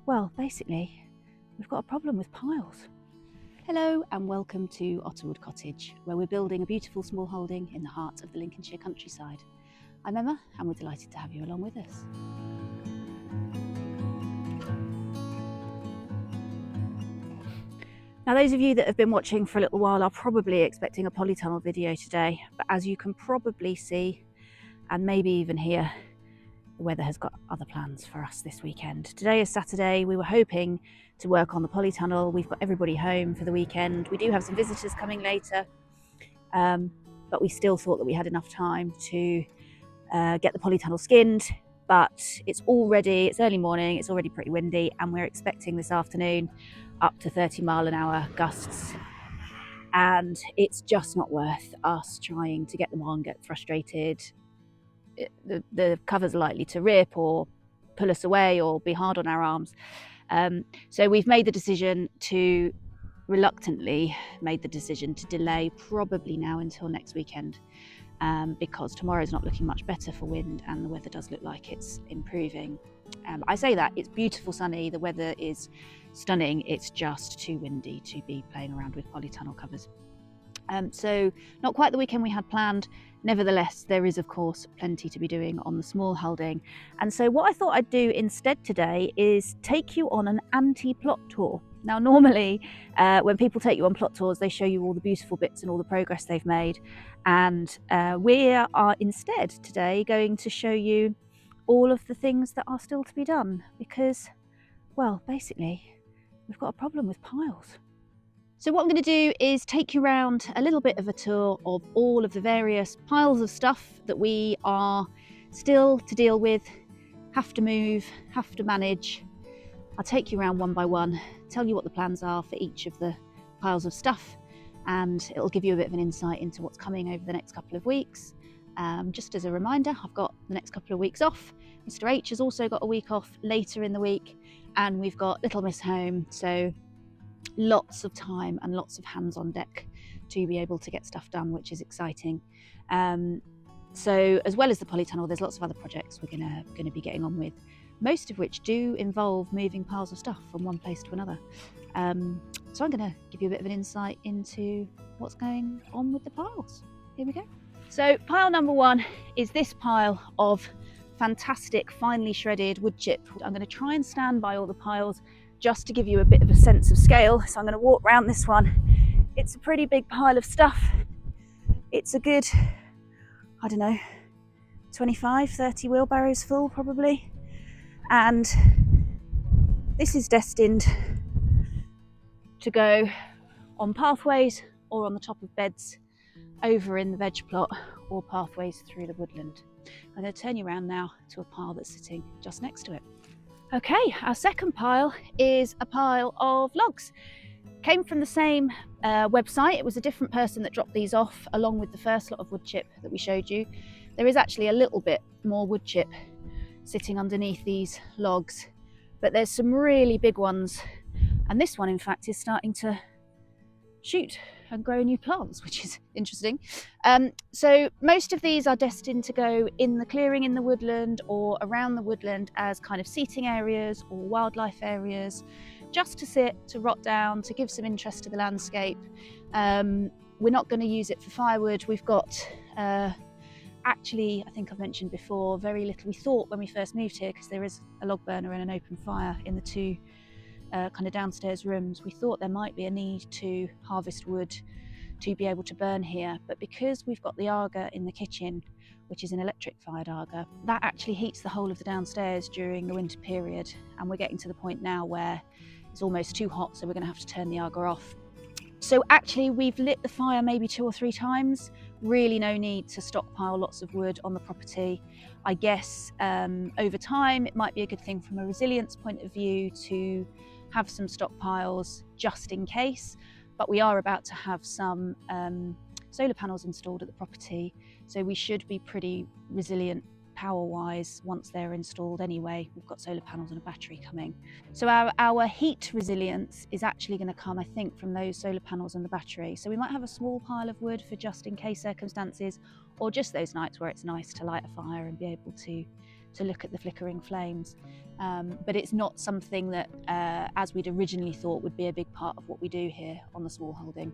Well, basically, we've got a problem with piles. Hello and welcome to Otterwood Cottage, where we're building a beautiful small holding in the heart of the Lincolnshire countryside. I'm Emma and we're delighted to have you along with us. Now, those of you that have been watching for a little while are probably expecting a polytunnel video today, but as you can probably see, and maybe even hear, the weather has got other plans for us this weekend. Today is Saturday. We were hoping to work on the polytunnel. We've got everybody home for the weekend. We do have some visitors coming later, but we still thought that we had enough time to get the polytunnel skinned. But it's early morning, it's already pretty windy, and we're expecting this afternoon up to 30-mile-an-hour gusts. And it's just not worth us trying to get them on, get frustrated. The covers are likely to rip or pull us away or be hard on our arms. So we've reluctantly made the decision to delay probably now until next weekend, because tomorrow's not looking much better for wind and the weather does look like it's improving. I say that, it's beautiful sunny, the weather is stunning, it's just too windy to be playing around with polytunnel covers. So not quite the weekend we had planned. Nevertheless, there is of course plenty to be doing on the small holding. And so what I thought I'd do instead today is take you on an anti-plot tour. Now normally when people take you on plot tours, they show you all the beautiful bits and all the progress they've made. And we are instead today going to show you all of the things that are still to be done because, well, basically we've got a problem with piles. So what I'm going to do is take you around a little bit of a tour of all of the various piles of stuff that we are still to deal with, have to move, have to manage. I'll take you around one by one, tell you what the plans are for each of the piles of stuff, and it'll give you a bit of an insight into what's coming over the next couple of weeks. Just as a reminder, I've got the next couple of weeks off. Mr. H has also got a week off later in the week, and we've got little Miss home, so lots of time and lots of hands on deck to be able to get stuff done, which is exciting. So as well as the polytunnel, there's lots of other projects we're going to be getting on with, most of which do involve moving piles of stuff from one place to another. So I'm going to give you a bit of an insight into what's going on with the piles. Here we go. So pile number one is this pile of fantastic finely shredded wood chip. I'm going to try and stand by all the piles just to give you a bit of a sense of scale. So I'm going to walk around this one. It's a pretty big pile of stuff. It's a good, I don't know, 25, 30 wheelbarrows full probably. And this is destined to go on pathways or on the top of beds over in the veg plot or pathways through the woodland. I'm going to turn you around now to a pile that's sitting just next to it. Okay, our second pile is a pile of logs. Came from the same website. It was a different person that dropped these off along with the first lot of wood chip that we showed you. There is actually a little bit more wood chip sitting underneath these logs, but there's some really big ones, and this one in fact is starting to shoot and grow new plants, which is interesting. So most of these are destined to go in the clearing in the woodland or around the woodland as kind of seating areas or wildlife areas, just to sit, to rot down, to give some interest to the landscape. We're not going to use it for firewood. We've got actually, I think I've mentioned before, very little. We thought when we first moved here, because there is a log burner and an open fire in the two kind of downstairs rooms, we thought there might be a need to harvest wood to be able to burn here, but because we've got the Aga in the kitchen, which is an electric fired Aga, that actually heats the whole of the downstairs during the winter period, and we're getting to the point now where it's almost too hot, so we're going to have to turn the Aga off. So actually we've lit the fire maybe 2 or 3 times. Really no need to stockpile lots of wood on the property. I guess over time it might be a good thing from a resilience point of view to have some stockpiles just in case, but we are about to have some solar panels installed at the property, so we should be pretty resilient power-wise once they're installed anyway. We've got solar panels and a battery coming. So our heat resilience is actually going to come, I think, from those solar panels and the battery. So we might have a small pile of wood for just in case circumstances, or just those nights where it's nice to light a fire and be able to to look at the flickering flames. But it's not something that, as we'd originally thought, would be a big part of what we do here on the Smallholding.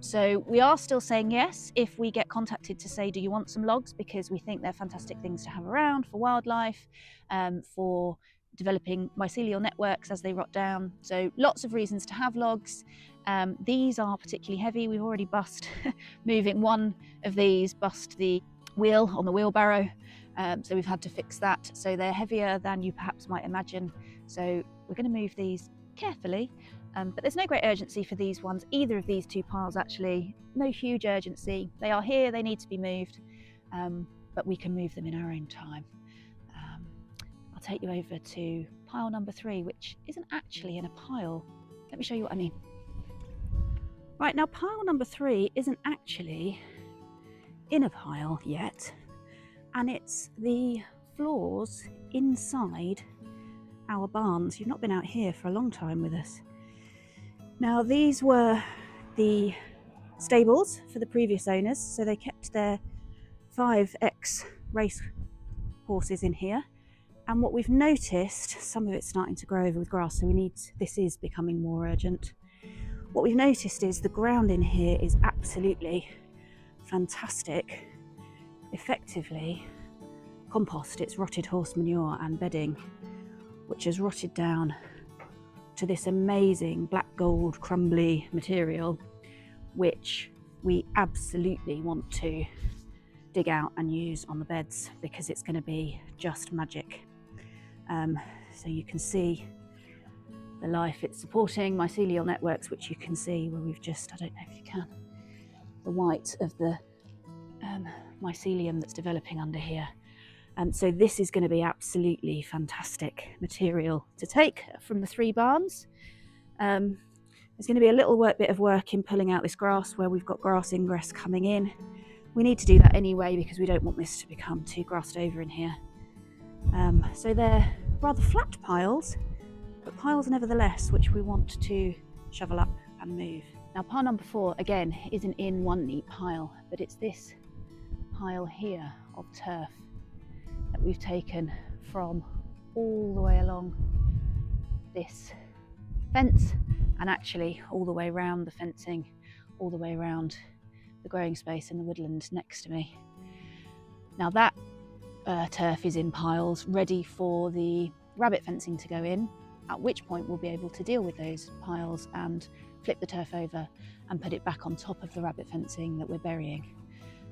So we are still saying yes if we get contacted to say, do you want some logs? Because we think they're fantastic things to have around for wildlife, for developing mycelial networks as they rot down. So lots of reasons to have logs. These are particularly heavy. We've already moving one of these, bust the wheel on the wheelbarrow. So we've had to fix that. So they're heavier than you perhaps might imagine. So we're going to move these carefully. But there's no great urgency for these ones, either of these two piles actually. No huge urgency. They are here, they need to be moved, but we can move them in our own time. I'll take you over to pile number 3, which isn't actually in a pile. Let me show you what I mean. Right, now pile number 3 isn't actually in a pile yet, and it's the floors inside our barns. You've not been out here for a long time with us. Now these were the stables for the previous owners, so they kept their 5 ex-race horses in here. And what we've noticed, some of it's starting to grow over with grass, so this is becoming more urgent. What we've noticed is the ground in here is absolutely fantastic, effectively compost. It's rotted horse manure and bedding, which has rotted down to this amazing black gold crumbly material, which we absolutely want to dig out and use on the beds because it's going to be just magic. So you can see the life it's supporting, mycelial networks, which you can see where we've just, I don't know if you can, the white of the mycelium that's developing under here. So this is going to be absolutely fantastic material to take from the 3 barns. There's going to be a little bit of work in pulling out this grass where we've got grass ingress coming in. We need to do that anyway because we don't want this to become too grassed over in here. So they're rather flat piles, but piles nevertheless, which we want to shovel up and move. Now pile number 4, again, isn't in one neat pile, but it's this pile here of turf that we've taken from all the way along this fence, and actually all the way around the fencing, all the way around the growing space in the woodland next to me. Now that turf is in piles ready for the rabbit fencing to go in, at which point we'll be able to deal with those piles and flip the turf over and put it back on top of the rabbit fencing that we're burying.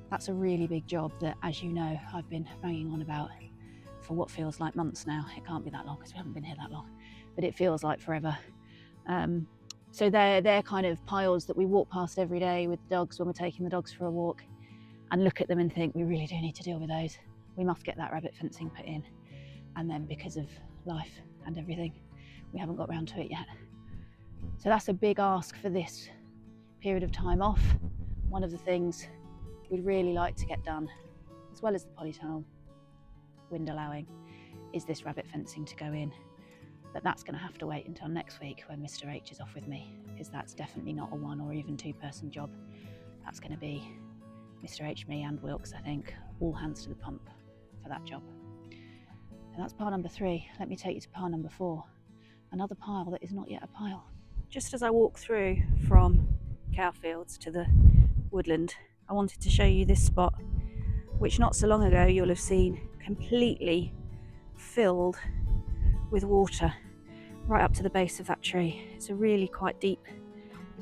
That's a really big job that, as you know, I've been banging on about for what feels like months now. It can't be that long because we haven't been here that long, but it feels like forever. So they're kind of piles that we walk past every day with the dogs when we're taking the dogs for a walk, and look at them and think, we really do need to deal with those. We must get that rabbit fencing put in. And then because of life and everything, we haven't got round to it yet. So that's a big ask for this period of time off. One of the things we'd really like to get done, as well as the polytunnel wind allowing, is this rabbit fencing to go in. But that's going to have to wait until next week when Mr. H is off with me, because that's definitely not a 1 or even 2 person job. That's going to be Mr. H, me and Wilkes, I think, all hands to the pump for that job. And that's pile number 3. Let me take you to pile number 4, another pile that is not yet a pile. Just as I walk through from Cowfields to the woodland, I wanted to show you this spot, which not so long ago you'll have seen completely filled with water right up to the base of that tree. It's a really quite deep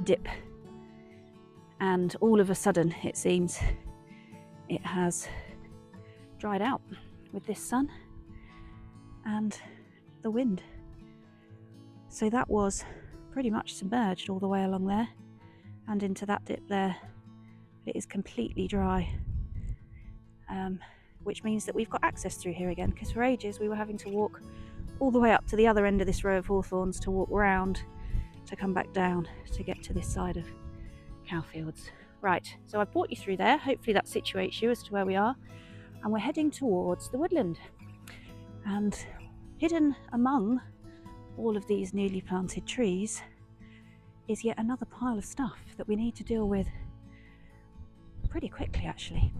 dip, and all of a sudden it seems it has dried out with this sun and the wind. So that was pretty much submerged all the way along there and into that dip there. It is completely dry, which means that we've got access through here again, because for ages we were having to walk all the way up to the other end of this row of hawthorns to walk round to come back down to get to this side of Cowfields. Right, so I've brought you through there. Hopefully that situates you as to where we are, and we're heading towards the woodland. And hidden among all of these newly planted trees is yet another pile of stuff that we need to deal with pretty quickly, actually.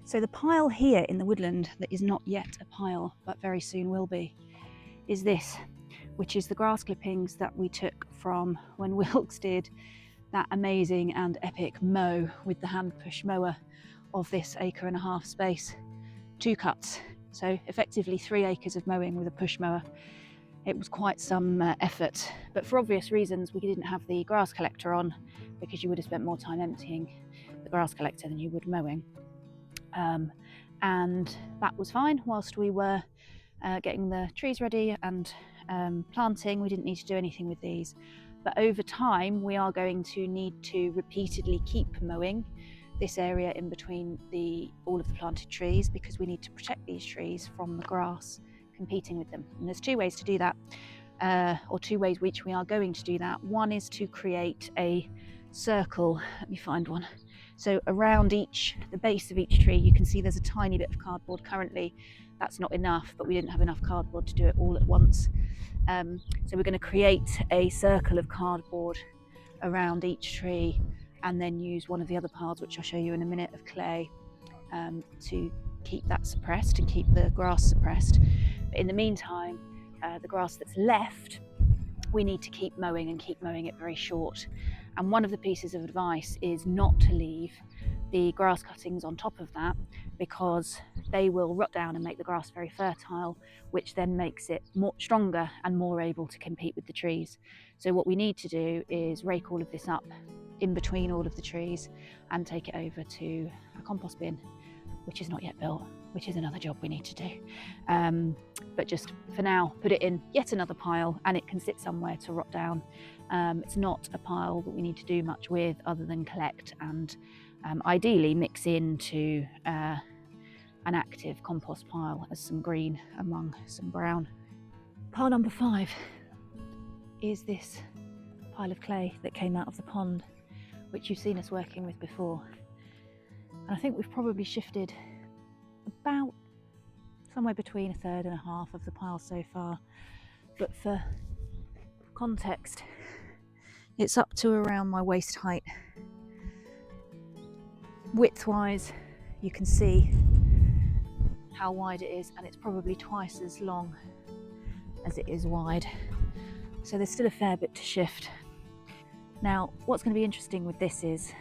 So the pile here in the woodland that is not yet a pile, but very soon will be, is this, which is the grass clippings that we took from when Wilkes did that amazing and epic mow with the hand push mower of this 1.5 acre space. 2 cuts, so effectively 3 acres of mowing with a push mower. It was quite some effort, but for obvious reasons we didn't have the grass collector on, because you would have spent more time emptying the grass collector than you would mowing. And that was fine whilst we were getting the trees ready and planting. We didn't need to do anything with these, but over time we are going to need to repeatedly keep mowing this area in between all of the planted trees, because we need to protect these trees from the grass competing with them. And there's 2 ways to do that, or 2 ways which we are going to do that. One is to create a circle. Let me find one. So around the base of each tree, you can see there's a tiny bit of cardboard currently. That's not enough, but we didn't have enough cardboard to do it all at once. So we're going to create a circle of cardboard around each tree, and then use one of the other piles, which I'll show you in a minute, of clay to keep that suppressed and keep the grass suppressed. But in the meantime, the grass that's left, we need to keep mowing, and keep mowing it very short. And one of the pieces of advice is not to leave the grass cuttings on top of that, because they will rot down and make the grass very fertile, which then makes it more stronger and more able to compete with the trees. So what we need to do is rake all of this up in between all of the trees and take it over to a compost bin, which is not yet built, which is another job we need to do. But just for now, put it in yet another pile, and it can sit somewhere to rot down. It's not a pile that we need to do much with other than collect and ideally mix into an active compost pile as some green among some brown. Pile number 5 is this pile of clay that came out of the pond, which you've seen us working with before. And I think we've probably shifted about somewhere between 1/3 and 1/2 of the pile so far. But for context, it's up to around my waist height. Width-wise, you can see how wide it is, and it's probably twice as long as it is wide. So there's still a fair bit to shift. Now, what's going to be interesting with this is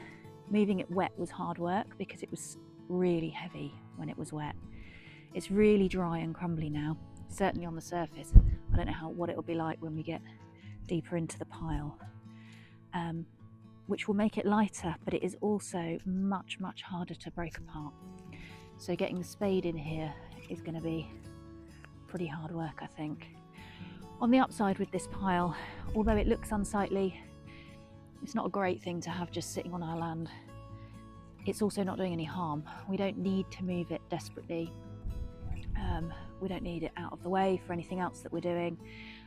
moving it wet was hard work, because it was really heavy when it was wet. It's really dry and crumbly now, certainly on the surface. I don't know what it'll be like when we get deeper into the pile, which will make it lighter, but it is also much harder to break apart. So getting the spade in here is going to be pretty hard work, I think. On the upside with this pile, although it looks unsightly, it's not a great thing to have just sitting on our land. It's also not doing any harm. We don't need to move it desperately. We don't need it out of the way for anything else that we're doing.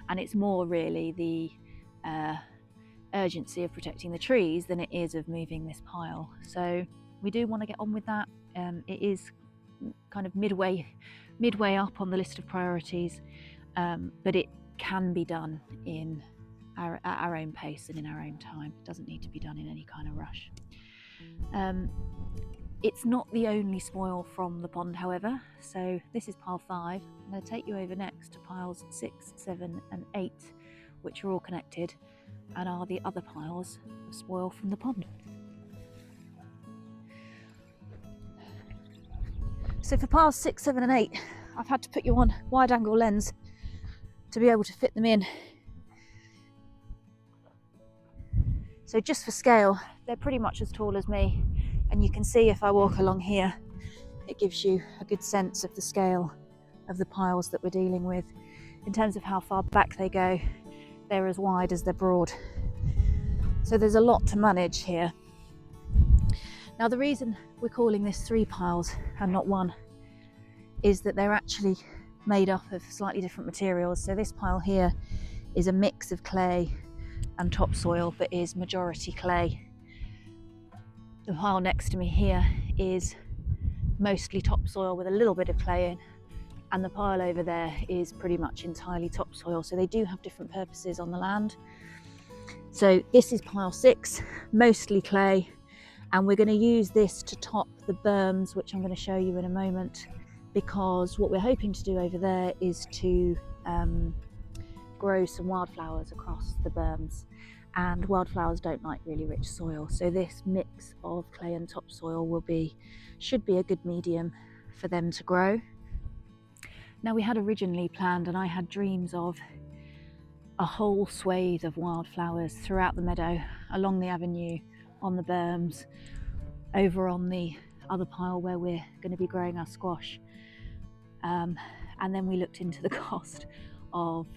And it's more really the urgency of protecting the trees than it is of moving this pile. So we do want to get on with that. It is kind of midway up on the list of priorities, but it can be done at our own pace and in our own time. It doesn't need to be done in any kind of rush. It's not the only spoil from the pond, however. So this is pile 5. I'm going to take you over next to piles 6, 7 and 8, which are all connected and are the other piles of spoil from the pond. So for piles 6, 7 and 8, I've had to put you on wide angle lens to be able to fit them in. So just for scale, they're pretty much as tall as me. And you can see if I walk along here, it gives you a good sense of the scale of the piles that we're dealing with. In terms of how far back they go, they're as wide as they're broad. So there's a lot to manage here. Now the reason we're calling this 3 piles and not 1 is that they're actually made up of slightly different materials. So this pile here is a mix of clay and topsoil, but is majority clay. The pile next to me here is mostly topsoil with a little bit of clay in, and the pile over there is pretty much entirely topsoil. So they do have different purposes on the land. So this is pile 6, mostly clay, And we're going to use this to top the berms, which I'm going to show you in a moment, because what we're hoping to do over there is to grow some wildflowers across the berms, and wildflowers don't like really rich soil, so this mix of clay and topsoil should be a good medium for them to grow. Now, we had originally planned, and I had dreams of, a whole swathe of wildflowers throughout the meadow, along the avenue, on the berms, over on the other pile where we're going to be growing our squash. And then we looked into the cost of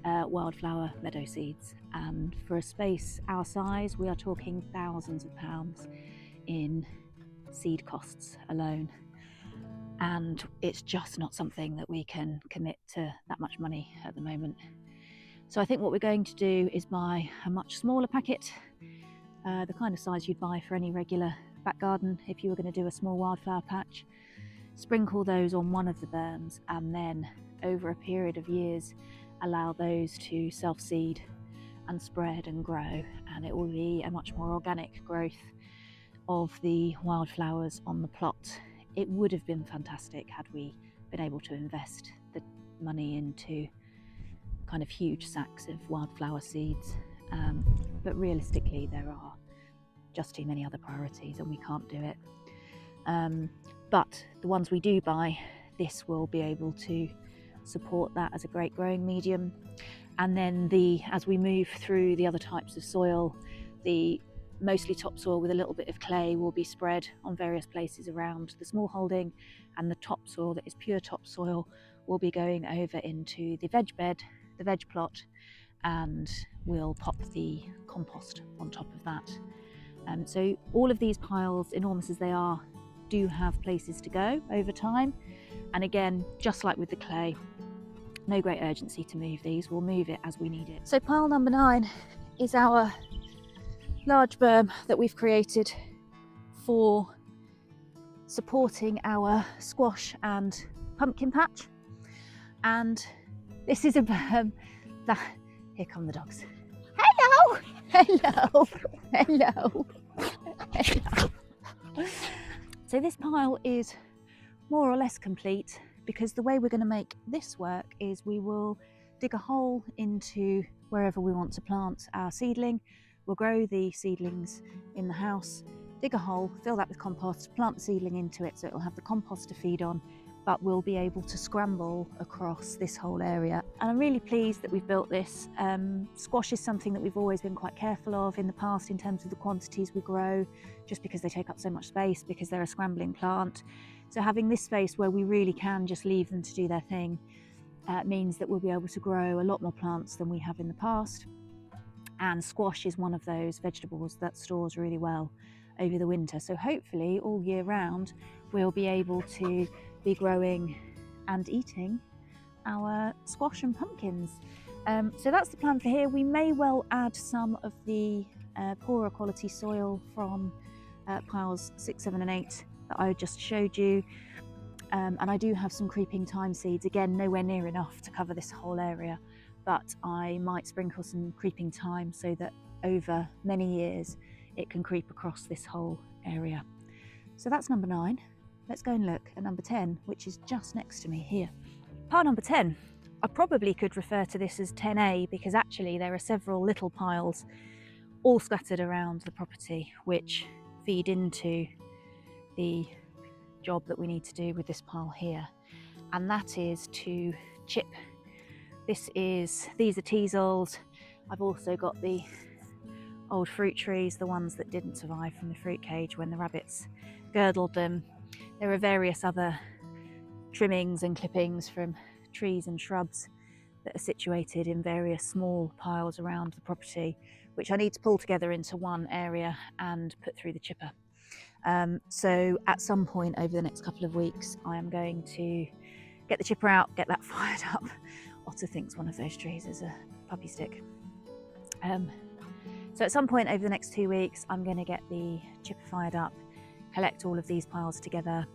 wildflower meadow seeds, and for a space our size we are talking thousands of pounds in seed costs alone, and it's just not something that we can commit to that much money at the moment. So I think what we're going to do is buy a much smaller packet, the kind of size you'd buy for any regular back garden if you were going to do a small wildflower patch, sprinkle those on one of the berms, and then over a period of years allow those to self-seed and spread and grow, and it will be a much more organic growth of the wildflowers on the plot. It would have been fantastic had we been able to invest the money into kind of huge sacks of wildflower seeds, but realistically there are just too many other priorities and we can't do it. But the ones we do buy, this will be able to support that as a great growing medium. And then as we move through the other types of soil, the mostly topsoil with a little bit of clay will be spread on various places around the smallholding, and the topsoil that is pure topsoil will be going over into the veg bed, the veg plot, and we'll pop the compost on top of that. So all of these piles, enormous as they are, do have places to go over time. And again, just like with the clay, no great urgency to move these. We'll move it as we need it. So pile number 9 is our large berm that we've created for supporting our squash and pumpkin patch. And this is a berm that, here come the dogs. Hello, hello, hello, hello. So this pile is more or less complete, because the way we're going to make this work is we will dig a hole into wherever we want to plant our seedling. We'll grow the seedlings in the house, dig a hole, fill that with compost, plant the seedling into it so it'll have the compost to feed on, but we'll be able to scramble across this whole area. And I'm really pleased that we've built this. Squash is something that we've always been quite careful of in the past in terms of the quantities we grow, just because they take up so much space, because they're a scrambling plant. So having this space where we really can just leave them to do their thing means that we'll be able to grow a lot more plants than we have in the past. And squash is one of those vegetables that stores really well over the winter. So hopefully all year round we'll be able to be growing and eating our squash and pumpkins. So that's the plan for here. We may well add some of the poorer quality soil from piles 6, 7 and 8 that I just showed you. And I do have some creeping thyme seeds, again nowhere near enough to cover this whole area, but I might sprinkle some creeping thyme so that over many years it can creep across this whole area. So that's number 9. Let's go and look at number 10, which is just next to me here. Pile number 10, I probably could refer to this as 10A, because actually there are several little piles all scattered around the property which feed into the job that we need to do with this pile here, and that is to chip. These are teasels. I've also got the old fruit trees, the ones that didn't survive from the fruit cage when the rabbits girdled them. There are various other trimmings and clippings from trees and shrubs that are situated in various small piles around the property, which I need to pull together into one area and put through the chipper. So at some point over the next couple of weeks I am going to get the chipper out, get that fired up. Otter thinks one of those trees is a puppy stick. So at some point over the next 2 weeks I'm going to get the chipper fired up, collect all of these piles together,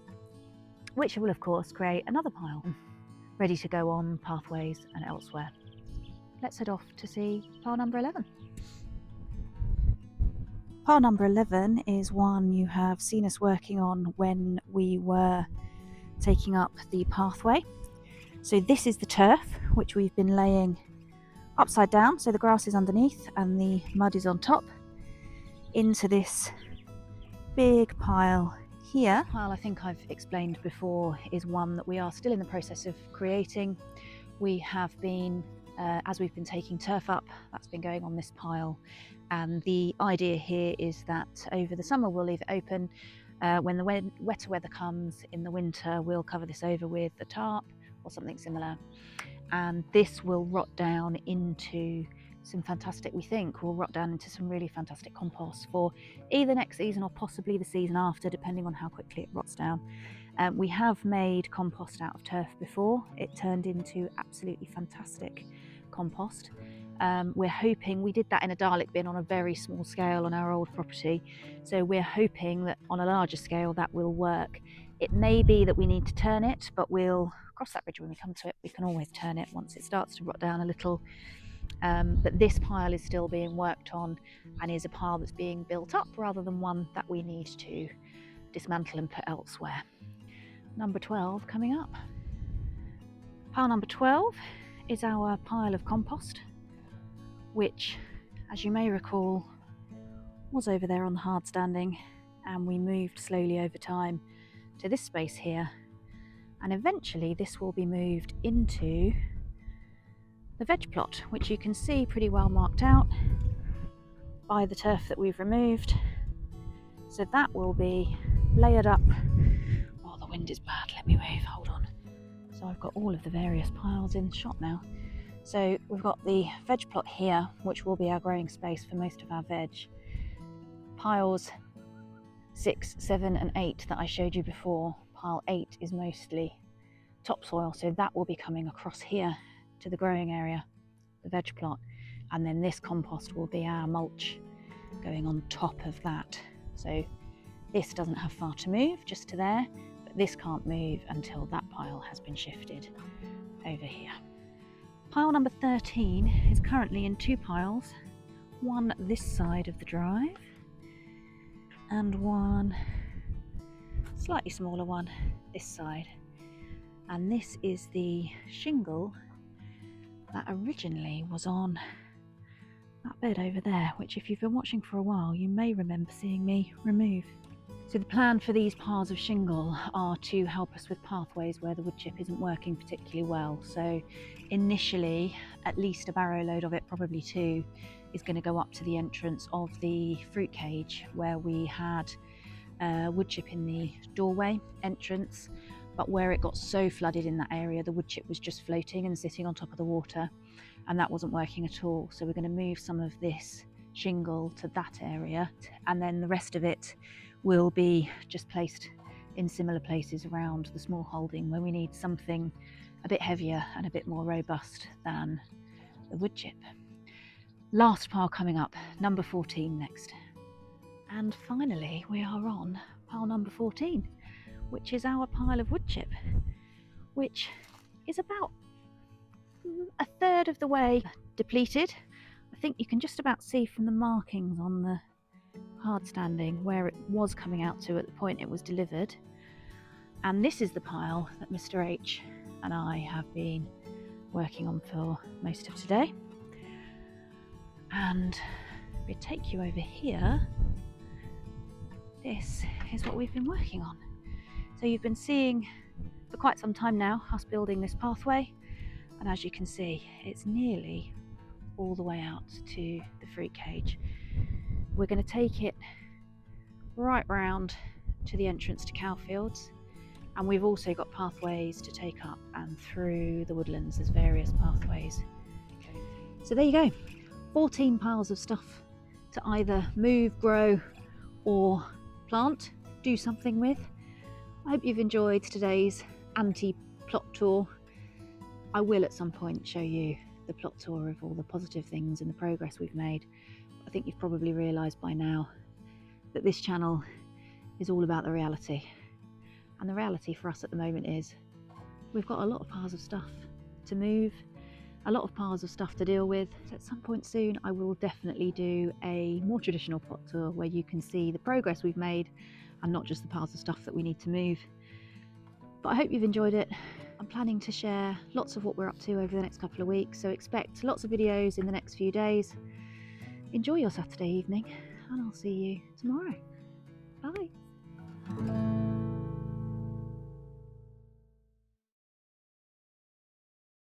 which will of course create another pile ready to go on pathways and elsewhere. Let's head off to see pile number 11. Pile number 11 is one you have seen us working on when we were taking up the pathway. So this is the turf which we've been laying upside down, so the grass is underneath and the mud is on top, into this big pile here. The pile I think I've explained before is one that we are still in the process of creating. We have been, as we've been taking turf up, that's been going on this pile, and the idea here is that over the summer we'll leave it open. When the wetter weather comes in the winter, we'll cover this over with a tarp or something similar, and this will rot down into some fantastic, we think, will rot down into some really fantastic compost for either next season or possibly the season after, depending on how quickly it rots down. We have made compost out of turf before. It turned into absolutely fantastic compost. We're hoping, we did that in a Dalek bin on a very small scale on our old property, so we're hoping that on a larger scale that will work. It may be that we need to turn it, but we'll cross that bridge when we come to it. We can always turn it once it starts to rot down a little. But this pile is still being worked on and is a pile that's being built up rather than one that we need to dismantle and put elsewhere. Number 12 coming up. Pile number 12 is our pile of compost, which, as you may recall, was over there on the hard standing, and we moved slowly over time to this space here, and eventually this will be moved into the veg plot, which you can see pretty well marked out by the turf that we've removed. So that will be layered up. Oh, the wind is bad, let me move, hold on. So I've got all of the various piles in shot now. So we've got the veg plot here, which will be our growing space for most of our veg. Piles 6, 7 and 8 that I showed you before. Pile 8 is mostly topsoil, so that will be coming across here to the growing area, the veg plot, and then this compost will be our mulch going on top of that. So this doesn't have far to move, just to there, but this can't move until that pile has been shifted over here. Pile number 13 is currently in 2 piles, one this side of the drive and one slightly smaller one this side, and this is the shingle that originally was on that bed over there, which if you've been watching for a while you may remember seeing me remove. So the plan for these piles of shingle are to help us with pathways where the woodchip isn't working particularly well. So initially at least a barrow load of it, probably 2, is going to go up to the entrance of the fruit cage where we had woodchip in the doorway entrance, but where it got so flooded in that area, the woodchip was just floating and sitting on top of the water, and that wasn't working at all. So we're going to move some of this shingle to that area, and then the rest of it will be just placed in similar places around the Smallholding where we need something a bit heavier and a bit more robust than the woodchip. Last pile coming up, number 14 next. And finally we are on pile number 14, which is our pile of woodchip, which is about a third of the way depleted. I think you can just about see from the markings on the hard standing where it was coming out to at the point it was delivered. And this is the pile that Mr. H and I have been working on for most of today. And if we take you over here, this is what we've been working on. So you've been seeing for quite some time now us building this pathway, and as you can see it's nearly all the way out to the fruit cage. We're going to take it right round to the entrance to Cowfields, and we've also got pathways to take up and through the woodlands. There's various pathways. So there you go, 14 piles of stuff to either move, grow or plant, do something with. I hope you've enjoyed today's anti-plot tour. I will at some point show you the plot tour of all the positive things and the progress we've made. I think you've probably realised by now that this channel is all about the reality. And the reality for us at the moment is we've got a lot of piles of stuff to move, a lot of piles of stuff to deal with. So at some point soon I will definitely do a more traditional pot tour where you can see the progress we've made and not just the piles of stuff that we need to move. But I hope you've enjoyed it. I'm planning to share lots of what we're up to over the next couple of weeks, so expect lots of videos in the next few days. Enjoy your Saturday evening and I'll see you tomorrow. Bye.